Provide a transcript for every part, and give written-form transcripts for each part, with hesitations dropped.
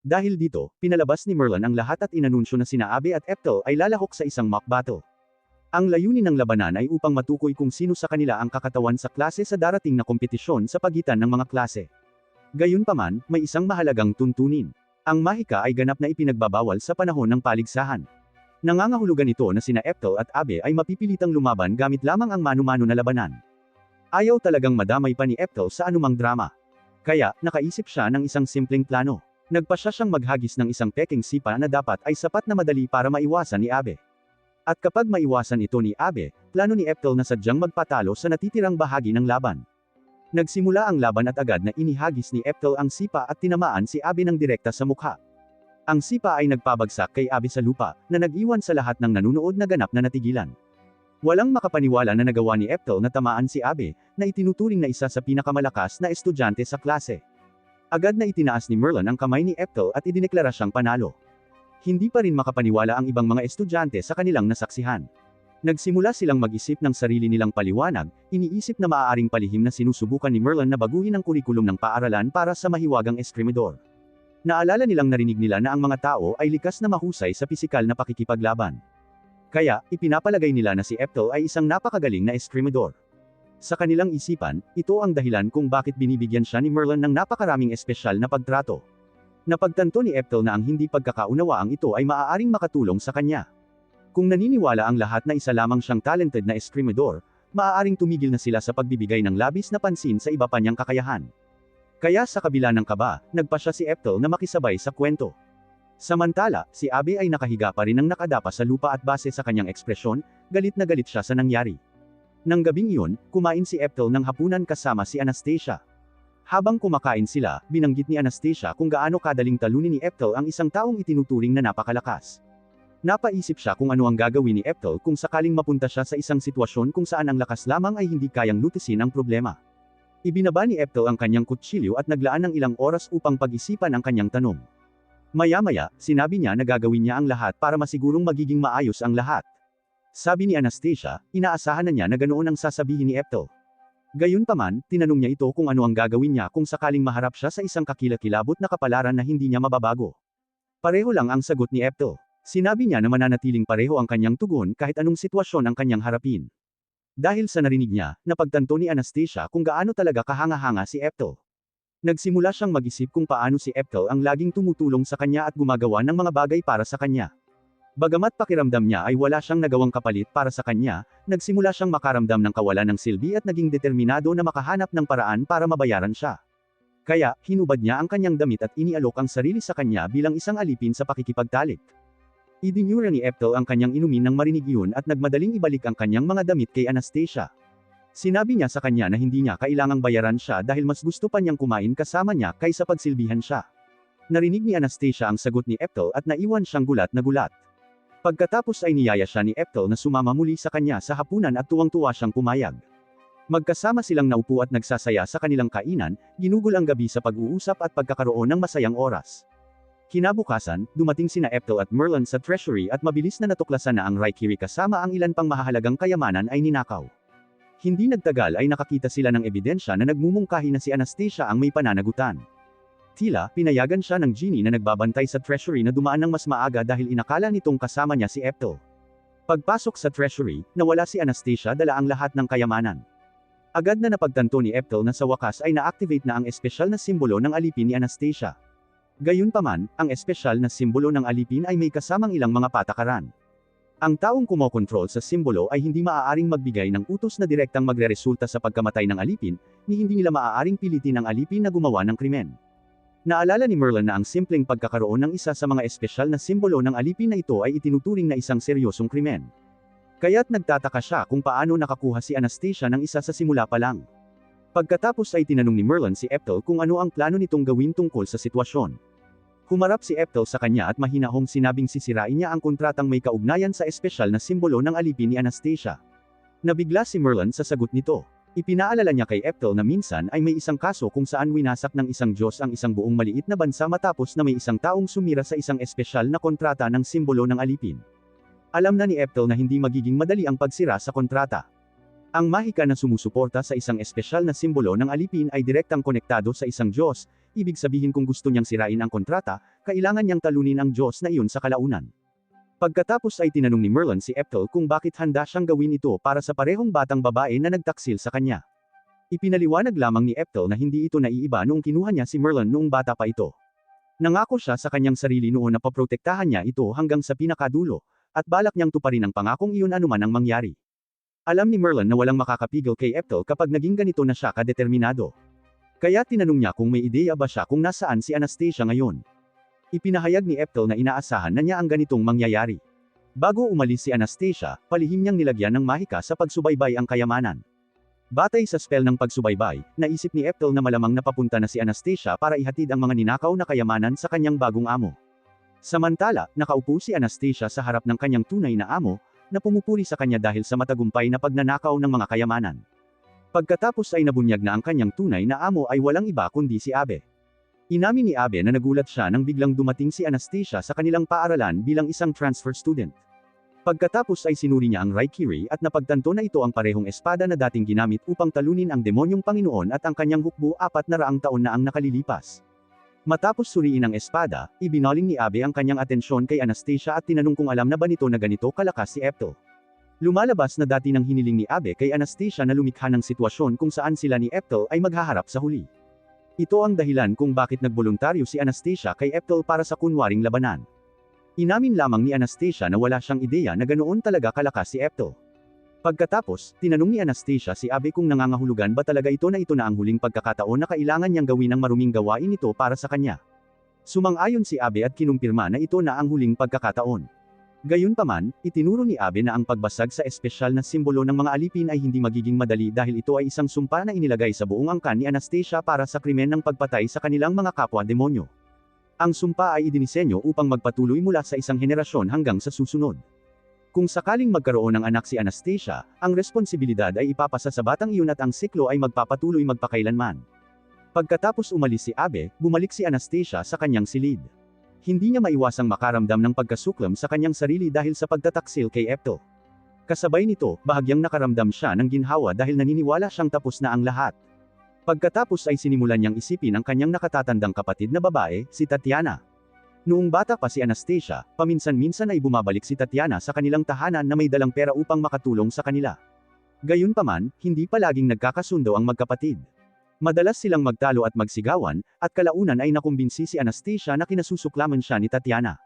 Dahil dito, pinalabas ni Merlin ang lahat at inanunsyo na sina Abe at Eptel ay lalahok sa isang mock battle. Ang layunin ng labanan ay upang matukoy kung sino sa kanila ang kakatawan sa klase sa darating na kompetisyon sa pagitan ng mga klase. Gayunpaman, may isang mahalagang tuntunin. Ang mahika ay ganap na ipinagbabawal sa panahon ng paligsahan. Nangangahulugan ito na sina Eptel at Abe ay mapipilitang lumaban gamit lamang ang mano-mano na labanan. Ayaw talagang madamay pa ni Eptel sa anumang drama. Kaya, nakaisip siya ng isang simpleng plano. Nagpasya siyang maghagis ng isang peking sipa na dapat ay sapat na madali para maiwasan ni Abe. At kapag maiwasan ito ni Abe, plano ni Eptel na sadyang magpatalo sa natitirang bahagi ng laban. Nagsimula ang laban at agad na inihagis ni Eptel ang sipa at tinamaan si Abe ng direkta sa mukha. Ang sipa ay nagpabagsak kay Abe sa lupa, na nag-iwan sa lahat ng nanunood na ganap na natigilan. Walang makapaniwala na nagawa ni Eptel na tamaan si Abe, na itinuturing na isa sa pinakamalakas na estudyante sa klase. Agad na itinaas ni Merlin ang kamay ni Eptel at idineklara siyang panalo. Hindi pa rin makapaniwala ang ibang mga estudyante sa kanilang nasaksihan. Nagsimula silang mag-isip ng sarili nilang paliwanag, iniisip na maaaring palihim na sinusubukan ni Merlin na baguhin ang kurikulum ng paaralan para sa mahiwagang eskrimidor. Naalala nilang narinig nila na ang mga tao ay likas na mahusay sa pisikal na pakikipaglaban. Kaya, ipinapalagay nila na si Eptel ay isang napakagaling na eskrimidor. Sa kanilang isipan, ito ang dahilan kung bakit binibigyan siya ni Merlin ng napakaraming espesyal na pagtrato. Napagtanto ni Eptel na ang hindi pagkakaunawaang ito ay maaaring makatulong sa kanya. Kung naniniwala ang lahat na isa lamang siyang talented na eskrimidor, maaaring tumigil na sila sa pagbibigay ng labis na pansin sa iba pa niyang kakayahan. Kaya sa kabila ng kaba, nagpasya si Eptel na makisabay sa kwento. Samantala, si Abe ay nakahiga pa rin ng nakadapa sa lupa at base sa kanyang ekspresyon, galit na galit siya sa nangyari. Nang gabing iyon, kumain si Eptel ng hapunan kasama si Anastasia. Habang kumakain sila, binanggit ni Anastasia kung gaano kadaling talunin ni Eptel ang isang taong itinuturing na napakalakas. Napaisip siya kung ano ang gagawin ni Eptel kung sakaling mapunta siya sa isang sitwasyon kung saan ang lakas lamang ay hindi kayang lutisin ang problema. Ibinaba ni Eptel ang kanyang kutsilyo at naglaan ng ilang oras upang pag-isipan ang kanyang tanong. Maya-maya, sinabi niya na gagawin niya ang lahat para masigurong magiging maayos ang lahat. Sabi ni Anastasia, inaasahan na niya na ganoon ang sasabihin ni Eptel. Gayunpaman, tinanong niya ito kung ano ang gagawin niya kung sakaling maharap siya sa isang kakilakilabot na kapalaran na hindi niya mababago. Pareho lang ang sagot ni Eptel. Sinabi niya na mananatiling pareho ang kanyang tugon kahit anong sitwasyon ang kanyang harapin. Dahil sa narinig niya, napagtanto ni Anastasia kung gaano talaga kahanga-hanga si Eptel. Nagsimula siyang mag-isip kung paano si Eptel ang laging tumutulong sa kanya at gumagawa ng mga bagay para sa kanya. Bagamat pakiramdam niya ay wala siyang nagawang kapalit para sa kanya, nagsimula siyang makaramdam ng kawalan ng silbi at naging determinado na makahanap ng paraan para mabayaran siya. Kaya, hinubad niya ang kanyang damit at inialok ang sarili sa kanya bilang isang alipin sa pakikipagtalik. Idinyura ni Eptel ang kanyang inumin nang marinig iyon at nagmadaling ibalik ang kanyang mga damit kay Anastasia. Sinabi niya sa kanya na hindi niya kailangang bayaran siya dahil mas gusto pa niyang kumain kasama niya kaysa pagsilbihan siya. Narinig ni Anastasia ang sagot ni Eptel at naiwan siyang gulat na gulat. Pagkatapos ay niyaya siya ni Eptel na sumama muli sa kanya sa hapunan at tuwang-tuwa siyang pumayag. Magkasama silang naupo at nagsasaya sa kanilang kainan, ginugol ang gabi sa pag-uusap at pagkakaroon ng masayang oras. Kinabukasan, dumating sina Eptel at Merlin sa treasury at mabilis na natuklasan na ang Raikiri kasama ang ilan pang mahahalagang kayamanan ay ninakaw. Hindi nagtagal ay nakakita sila ng ebidensya na nagmumungkahi na si Anastasia ang may pananagutan. Tila, pinayagan siya ng genie na nagbabantay sa treasury na dumaan ng mas maaga dahil inakala nitong kasama niya si Eptel. Pagpasok sa treasury, nawala si Anastasia dala ang lahat ng kayamanan. Agad na napagtanto ni Eptel na sa wakas ay na-activate na ang espesyal na simbolo ng alipin ni Anastasia. Gayunpaman, ang espesyal na simbolo ng alipin ay may kasamang ilang mga patakaran. Ang taong kumokontrol sa simbolo ay hindi maaaring magbigay ng utos na direktang magreresulta sa pagkamatay ng alipin, ni hindi nila maaaring pilitin ang alipin na gumawa ng krimen. Naalala ni Merlin na ang simpleng pagkakaroon ng isa sa mga espesyal na simbolo ng alipin na ito ay itinuturing na isang seryosong krimen. Kaya't nagtataka siya kung paano nakakuha si Anastasia ng isa sa simula pa lang. Pagkatapos ay tinanong ni Merlin si Eptel kung ano ang plano nitong gawin tungkol sa sitwasyon. Humarap si Eptel sa kanya at mahinahong sinabing sisirain niya ang kontratang may kaugnayan sa espesyal na simbolo ng alipin ni Anastasia. Nabigla si Merlin sa sagot nito. Ipinaalala niya kay Eptel na minsan ay may isang kaso kung saan winasak ng isang Diyos ang isang buong maliit na bansa matapos na may isang taong sumira sa isang espesyal na kontrata ng simbolo ng alipin. Alam na ni Eptel na hindi magiging madali ang pagsira sa kontrata. Ang mahika na sumusuporta sa isang espesyal na simbolo ng alipin ay direktang konektado sa isang Diyos, ibig sabihin kung gusto niyang sirain ang kontrata, kailangan niyang talunin ang Diyos na iyon sa kalaunan. Pagkatapos ay tinanong ni Merlin si Eptel kung bakit handa siyang gawin ito para sa parehong batang babae na nagtaksil sa kanya. Ipinaliwanag lamang ni Eptel na hindi ito naiiba noong kinuha niya si Merlin noong bata pa ito. Nangako siya sa kanyang sarili noon na paprotektahan niya ito hanggang sa pinakadulo, at balak niyang tuparin ang pangakong iyon anuman ang mangyari. Alam ni Merlin na walang makakapigil kay Eptel kapag naging ganito na siya kadeterminado. Kaya tinanong niya kung may ideya ba siya kung nasaan si Anastasia ngayon. Ipinahayag ni Eptel na inaasahan na niya ang ganitong mangyayari. Bago umalis si Anastasia, palihim niyang nilagyan ng mahika sa pagsubaybay ang kayamanan. Batay sa spell ng pagsubaybay, naisip ni Eptel na malamang napapunta na si Anastasia para ihatid ang mga ninakaw na kayamanan sa kanyang bagong amo. Samantala, nakaupo si Anastasia sa harap ng kanyang tunay na amo, na pumupuri sa kanya dahil sa matagumpay na pagnanakaw ng mga kayamanan. Pagkatapos ay nabunyag na ang kanyang tunay na amo ay walang iba kundi si Abe. Inamin ni Abe na nagulat siya nang biglang dumating si Anastasia sa kanilang paaralan bilang isang transfer student. Pagkatapos ay sinuri niya ang Raikiri at napagtanto na ito ang parehong espada na dating ginamit upang talunin ang demonyong Panginoon at ang kanyang hukbo 400 taon na ang nakalilipas. Matapos suriin ang espada, ibinaling ni Abe ang kanyang atensyon kay Anastasia at tinanong kung alam na ba nito na ganito kalakas si Eptel. Lumalabas na dati nang hiniling ni Abe kay Anastasia na lumikha ng sitwasyon kung saan sila ni Eptel ay maghaharap sa huli. Ito ang dahilan kung bakit nagboluntaryo si Anastasia kay Eptel para sa kunwaring labanan. Inamin lamang ni Anastasia na wala siyang ideya na ganoon talaga kalakas si Eptel. Pagkatapos, tinanong ni Anastasia si Abe kung nangangahulugan ba talaga ito na ang huling pagkakataon na kailangan niyang gawin ang maruming gawain ito para sa kanya. Sumang-ayon si Abe at kinumpirma na ito na ang huling pagkakataon. Gayunpaman, itinuro ni Abe na ang pagbasag sa espesyal na simbolo ng mga alipin ay hindi magiging madali dahil ito ay isang sumpa na inilagay sa buong angkan ni Anastasia para sa krimen ng pagpatay sa kanilang mga kapwa-demonyo. Ang sumpa ay idinisenyo upang magpatuloy mula sa isang henerasyon hanggang sa susunod. Kung sakaling magkaroon ng anak si Anastasia, ang responsibilidad ay ipapasa sa batang iyon at ang siklo ay magpapatuloy magpakailanman. Pagkatapos umalis si Abe, bumalik si Anastasia sa kanyang silid. Hindi niya maiwasang makaramdam ng pagkasuklam sa kanyang sarili dahil sa pagtataksil kay Eptel. Kasabay nito, bahagyang nakaramdam siya ng ginhawa dahil naniniwala siyang tapos na ang lahat. Pagkatapos ay sinimulan niyang isipin ang kanyang nakatatandang kapatid na babae, si Tatiana. Noong bata pa si Anastasia, paminsan-minsan ay bumabalik si Tatiana sa kanilang tahanan na may dalang pera upang makatulong sa kanila. Gayunpaman, hindi palaging nagkakasundo ang magkapatid. Madalas silang magtalo at magsigawan, at kalaunan ay nakumbinsi si Anastasia na kinasusuklaman siya ni Tatiana.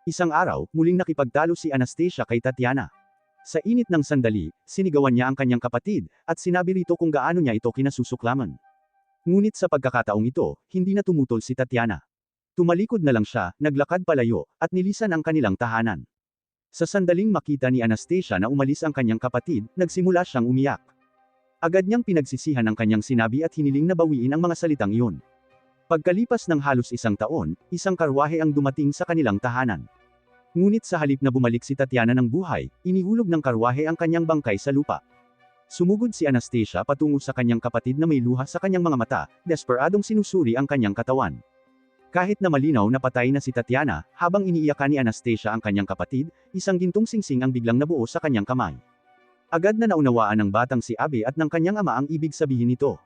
Isang araw, muling nakipagtalo si Anastasia kay Tatiana. Sa init ng sandali, sinigawan niya ang kanyang kapatid, at sinabi rito kung gaano niya ito kinasusuklaman. Ngunit sa pagkakataong ito, hindi na tumutol si Tatiana. Tumalikod na lang siya, naglakad palayo, at nilisan ang kanilang tahanan. Sa sandaling makita ni Anastasia na umalis ang kanyang kapatid, nagsimula siyang umiyak. Agad niyang pinagsisihan ang kanyang sinabi at hiniling na bawiin ang mga salitang iyon. Pagkalipas ng halos isang taon, isang karwahe ang dumating sa kanilang tahanan. Ngunit sa halip na bumalik si Tatiana ng buhay, inihulog ng karwahe ang kanyang bangkay sa lupa. Sumugod si Anastasia patungo sa kanyang kapatid na may luha sa kanyang mga mata, desperadong sinusuri ang kanyang katawan. Kahit na malinaw na patay na si Tatiana, habang iniiyakan ni Anastasia ang kanyang kapatid, isang gintong singsing ang biglang nabuo sa kanyang kamay. Agad na naunawaan ng batang si Abe at ng kanyang ama ang ibig sabihin nito.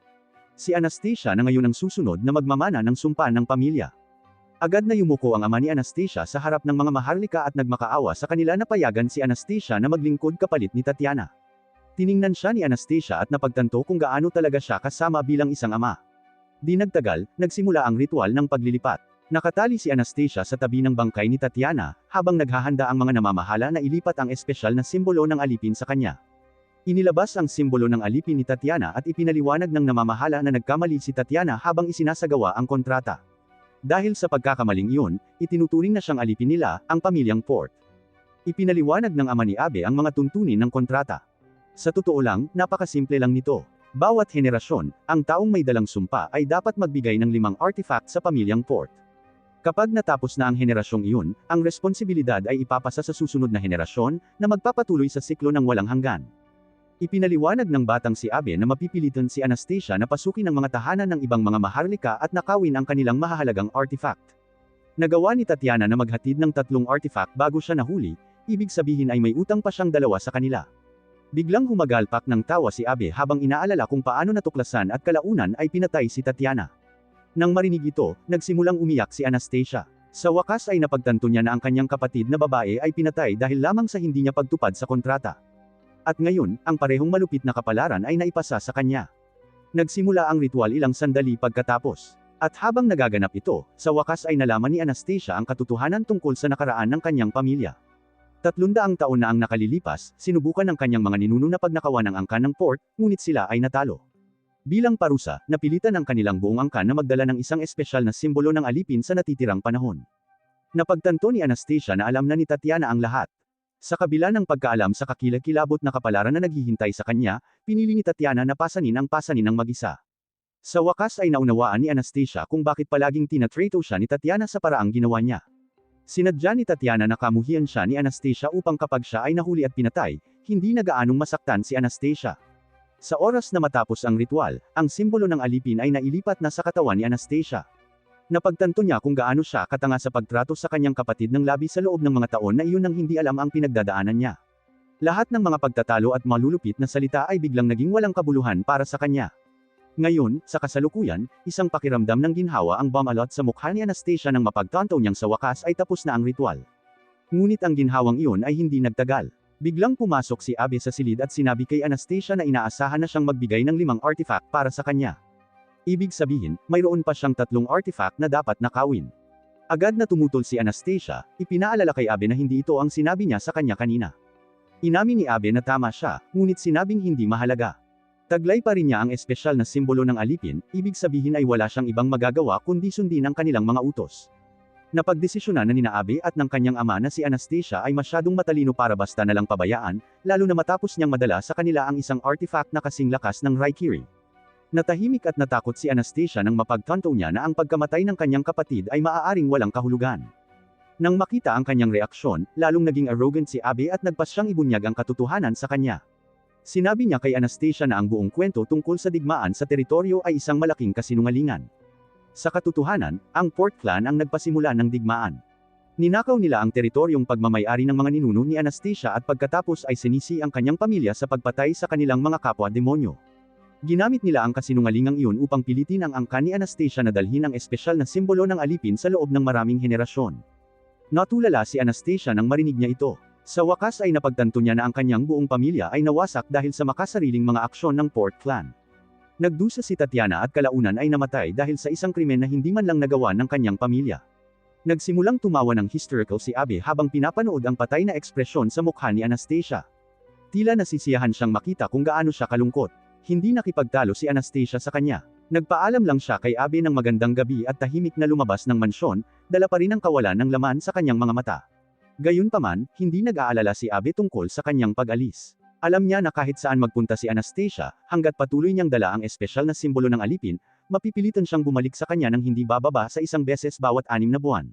Si Anastasia na ngayon ang susunod na magmamana ng sumpa ng pamilya. Agad na yumuko ang ama ni Anastasia sa harap ng mga maharlika at nagmakaawa sa kanila na payagan si Anastasia na maglingkod kapalit ni Tatiana. Tiningnan siya ni Anastasia at napagtanto kung gaano talaga siya kasama bilang isang ama. Di nagtagal, nagsimula ang ritual ng paglilipat. Nakatali si Anastasia sa tabi ng bangkay ni Tatiana, habang naghahanda ang mga namamahala na ilipat ang espesyal na simbolo ng alipin sa kanya. Inilabas ang simbolo ng alipin ni Tatiana at ipinaliwanag ng namamahala na nagkamali si Tatiana habang isinasagawa ang kontrata. Dahil sa pagkakamaling iyon, itinuturing na siyang alipin nila, ang pamilyang Port. Ipinaliwanag ng ama ni Abe ang mga tuntunin ng kontrata. Sa totoo lang, napakasimple lang nito. Bawat henerasyon, ang taong may dalang sumpa ay dapat magbigay ng 5 artifact sa pamilyang Port. Kapag natapos na ang henerasyong iyon, ang responsibilidad ay ipapasa sa susunod na henerasyon, na magpapatuloy sa siklo ng walang hanggan. Ipinaliwanag ng batang si Abe na mapipilitan si Anastasia na pasukin ang mga tahanan ng ibang mga maharlika at nakawin ang kanilang mahahalagang artifact. Nagawa ni Tatiana na maghatid ng 3 artifact bago siya nahuli, ibig sabihin ay may utang pa siyang 2 sa kanila. Biglang humagalpak ng tawa si Abe habang inaalala kung paano natuklasan at kalaunan ay pinatay si Tatiana. Nang marinig ito, nagsimulang umiyak si Anastasia. Sa wakas ay napagtanto niya na ang kanyang kapatid na babae ay pinatay dahil lamang sa hindi niya pagtupad sa kontrata. At ngayon, ang parehong malupit na kapalaran ay naipasa sa kanya. Nagsimula ang ritual ilang sandali pagkatapos. At habang nagaganap ito, sa wakas ay nalaman ni Anastasia ang katotohanan tungkol sa nakaraan ng kanyang pamilya. 300 taon na ang nakalilipas, sinubukan ng kanyang mga ninuno na pagnakawan ang angkan ng port, ngunit sila ay natalo. Bilang parusa, napilitan ang kanilang buong angkan na magdala ng isang espesyal na simbolo ng alipin sa natitirang panahon. Napagtanto ni Anastasia na alam na ni Tatiana ang lahat. Sa kabila ng pagkaalam sa kakilakilabot na kapalaran na naghihintay sa kanya, pinili ni Tatiana na pasanin ang pasanin ng mag-isa. Sa wakas ay naunawaan ni Anastasia kung bakit palaging tinatrato siya ni Tatiana sa paraang ginawa niya. Sinadya ni Tatiana na kamuhian siya ni Anastasia upang kapag siya ay nahuli at pinatay, hindi na gaanong masaktan si Anastasia. Sa oras na matapos ang ritual, ang simbolo ng alipin ay nailipat na sa katawan ni Anastasia. Napagtanto niya kung gaano siya katanga sa pagtrato sa kanyang kapatid ng labi sa loob ng mga taon na iyon nang hindi alam ang pinagdadaanan niya. Lahat ng mga pagtatalo at malulupit na salita ay biglang naging walang kabuluhan para sa kanya. Ngayon, sa kasalukuyan, isang pakiramdam ng ginhawa ang bumalot sa mukha ni Anastasia nang mapagtanto niyang sa wakas ay tapos na ang ritual. Ngunit ang ginhawang iyon ay hindi nagtagal. Biglang pumasok si Abe sa silid at sinabi kay Anastasia na inaasahan na siyang magbigay ng 5 artifact para sa kanya. Ibig sabihin, mayroon pa siyang 3 artifact na dapat nakawin. Agad na tumutol si Anastasia, ipinaalala kay Abe na hindi ito ang sinabi niya sa kanya kanina. Inamin ni Abe na tama siya, ngunit sinabing hindi mahalaga. Taglay pa rin niya ang espesyal na simbolo ng alipin, ibig sabihin ay wala siyang ibang magagawa kundi sundin ang kanilang mga utos. Napagdesisyonan na nina Abe at ng kanyang ama na si Anastasia ay masyadong matalino para basta na lang pabayaan, lalo na matapos niyang madala sa kanila ang isang artifact na kasing lakas ng Raikiri. Natahimik at natakot si Anastasia nang mapagtanto niya na ang pagkamatay ng kanyang kapatid ay maaaring walang kahulugan. Nang makita ang kanyang reaksyon, lalong naging arrogant si Abe at nagpasyang ibunyag ang katotohanan sa kanya. Sinabi niya kay Anastasia na ang buong kwento tungkol sa digmaan sa teritoryo ay isang malaking kasinungalingan. Sa katotohanan, ang Port Clan ang nagpasimula ng digmaan. Ninakaw nila ang teritoryong pagmamayari ng mga ninuno ni Anastasia at pagkatapos ay sinisi ang kanyang pamilya sa pagpatay sa kanilang mga kapwa-demonyo. Ginamit nila ang kasinungalingang iyon upang pilitin ang angkan ni Anastasia na dalhin ang espesyal na simbolo ng alipin sa loob ng maraming henerasyon. Natulala si Anastasia nang marinig niya ito. Sa wakas ay napagtanto niya na ang kanyang buong pamilya ay nawasak dahil sa makasariling mga aksyon ng Port Clan. Nagdusa si Tatiana at kalaunan ay namatay dahil sa isang krimen na hindi man lang nagawa ng kanyang pamilya. Nagsimulang tumawa ng hysterical si Abe habang pinapanood ang patay na ekspresyon sa mukha ni Anastasia. Tila nasisiyahan siyang makita kung gaano siya kalungkot. Hindi nakipagtalo si Anastasia sa kanya. Nagpaalam lang siya kay Abe ng magandang gabi at tahimik na lumabas ng mansyon, dala pa rin ang kawalan ng laman sa kanyang mga mata. Gayunpaman, hindi nag-aalala si Abe tungkol sa kanyang pag-alis. Alam niya na kahit saan magpunta si Anastasia, hanggat patuloy niyang dala ang espesyal na simbolo ng alipin, mapipilitan siyang bumalik sa kanya nang hindi bababa sa 1 beses bawat 6 na buwan.